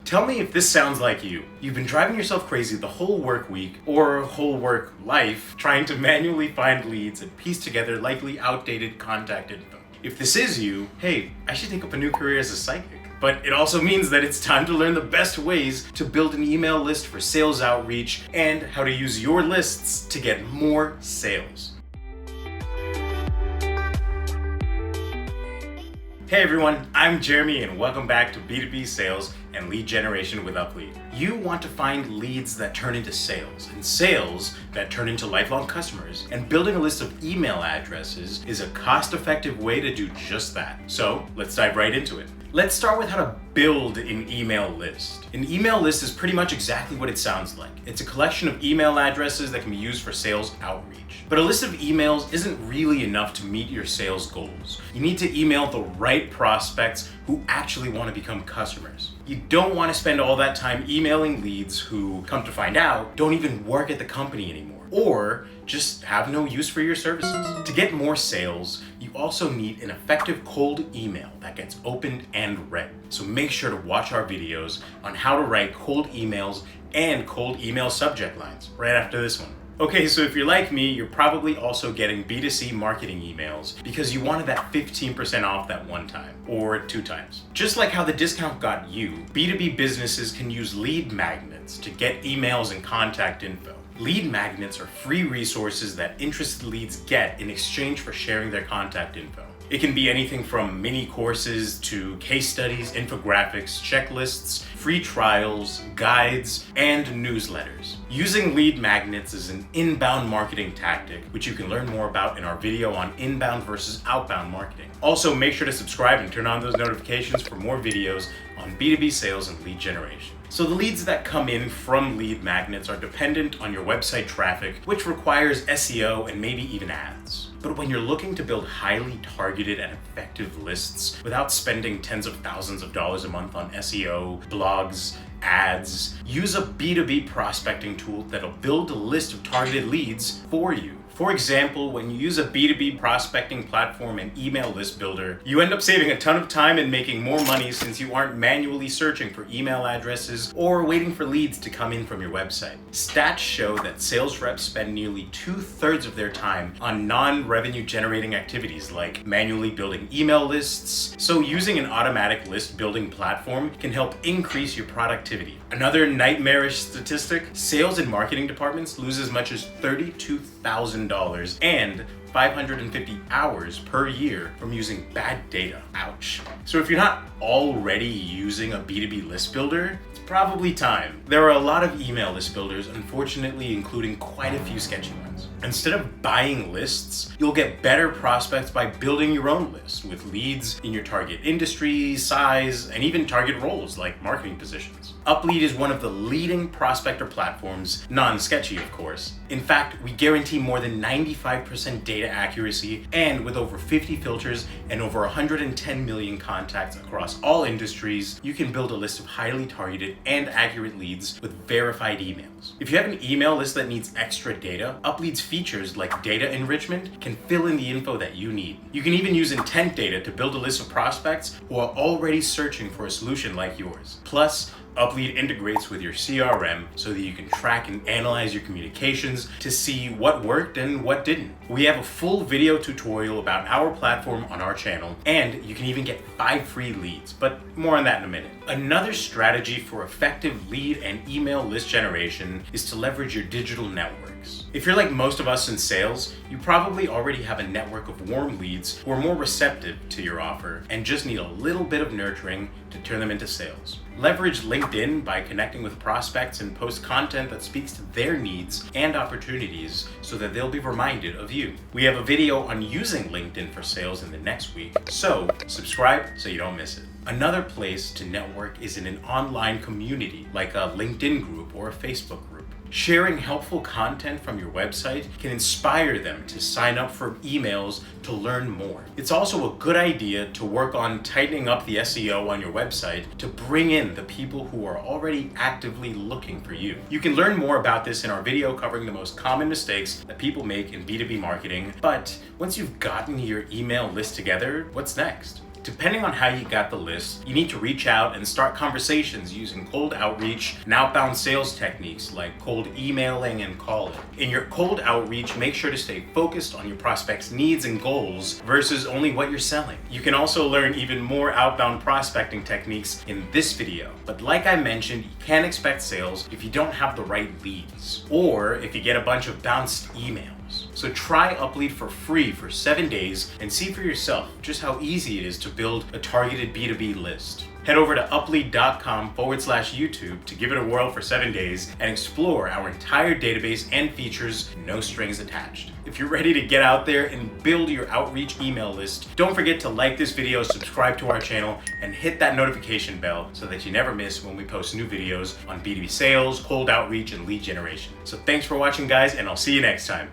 Tell me if this sounds like you. You've been driving yourself crazy the whole work week or whole work life trying to manually find leads and piece together likely outdated contact info. If this is you, hey, I should take up a new career as a psychic. But it also means that it's time to learn the best ways to build an email list for sales outreach and how to use your lists to get more sales. Hey everyone, I'm Jeremy and welcome back to B2B Sales and Lead Generation with UpLead. You want to find leads that turn into sales and sales that turn into lifelong customers, and building a list of email addresses is a cost-effective way to do just that. So let's dive right into it. Let's start with how to build an email list. An email list is pretty much exactly what it sounds like. It's a collection of email addresses that can be used for sales outreach. But a list of emails isn't really enough to meet your sales goals. You need to email the right prospects who actually want to become customers. You don't want to spend all that time emailing leads who, come to find out, don't even work at the company anymore, or just have no use for your services. To get more sales, you also need an effective cold email that gets opened and read. So make sure to watch our videos on how to write cold emails and cold email subject lines right after this one. Okay, so if you're like me, you're probably also getting B2C marketing emails because you wanted that 15% off that one time or 2 times. Just like how the discount got you, B2B businesses can use lead magnets to get emails and contact info. Lead magnets are free resources that interested leads get in exchange for sharing their contact info. It can be anything from mini courses to case studies, infographics, checklists, free trials, guides, and newsletters. Using lead magnets is an inbound marketing tactic, which you can learn more about in our video on inbound versus outbound marketing. Also, make sure to subscribe and turn on those notifications for more videos on B2B sales and lead generation. So the leads that come in from lead magnets are dependent on your website traffic, which requires SEO and maybe even ads. But when you're looking to build highly targeted and effective lists without spending tens of thousands of dollars a month on SEO, blogs, ads, use a B2B prospecting tool that'll build a list of targeted leads for you. For example, when you use a B2B prospecting platform and email list builder, you end up saving a ton of time and making more money since you aren't manually searching for email addresses or waiting for leads to come in from your website. Stats show that sales reps spend nearly 2/3 of their time on non-revenue generating activities like manually building email lists, so using an automatic list building platform can help increase your productivity. Another nightmarish statistic, sales and marketing departments lose as much as $32,000 and 550 hours per year from using bad data. Ouch. So if you're not already using a B2B list builder, it's probably time. There are a lot of email list builders, unfortunately, including quite a few sketchy ones. Instead of buying lists, you'll get better prospects by building your own list with leads in your target industry, size, and even target roles like marketing positions. UpLead is one of the leading prospector platforms, non-sketchy of course. In fact, we guarantee more than 95% data accuracy, and with over 50 filters and over 110 million contacts across all industries, you can build a list of highly targeted and accurate leads with verified emails. If you have an email list that needs extra data, UpLead's features like data enrichment can fill in the info that you need. You can even use intent data to build a list of prospects who are already searching for a solution like yours. Plus, UpLead integrates with your CRM so that you can track and analyze your communications to see what worked and what didn't. We have a full video tutorial about our platform on our channel, and you can even get 5 free leads, but more on that in a minute. Another strategy for effective lead and email list generation is to leverage your digital networks. If you're like most of us in sales, you probably already have a network of warm leads who are more receptive to your offer and just need a little bit of nurturing to turn them into sales. Leverage LinkedIn by connecting with prospects and post content that speaks to their needs and opportunities so that they'll be reminded of you. We have a video on using LinkedIn for sales in the next week, so subscribe so you don't miss it. Another place to network is in an online community like a LinkedIn group or a Facebook group. Sharing helpful content from your website can inspire them to sign up for emails to learn more. It's also a good idea to work on tightening up the SEO on your website to bring in the people who are already actively looking for you. You can learn more about this in our video covering the most common mistakes that people make in B2B marketing. But once you've gotten your email list together, what's next? Depending on how you got the list, you need to reach out and start conversations using cold outreach and outbound sales techniques like cold emailing and calling. In your cold outreach, make sure to stay focused on your prospects' needs and goals versus only what you're selling. You can also learn even more outbound prospecting techniques in this video. But like I mentioned, you can't expect sales if you don't have the right leads, or if you get a bunch of bounced emails. So try Uplead for free for 7 days and see for yourself just how easy it is to build a targeted B2B list. Head over to uplead.com/YouTube to give it a whirl for 7 days and explore our entire database and features, no strings attached. If you're ready to get out there and build your outreach email list, don't forget to like this video, subscribe to our channel, and hit that notification bell so that you never miss when we post new videos on B2B sales, cold outreach, and lead generation. So thanks for watching, guys, and I'll see you next time.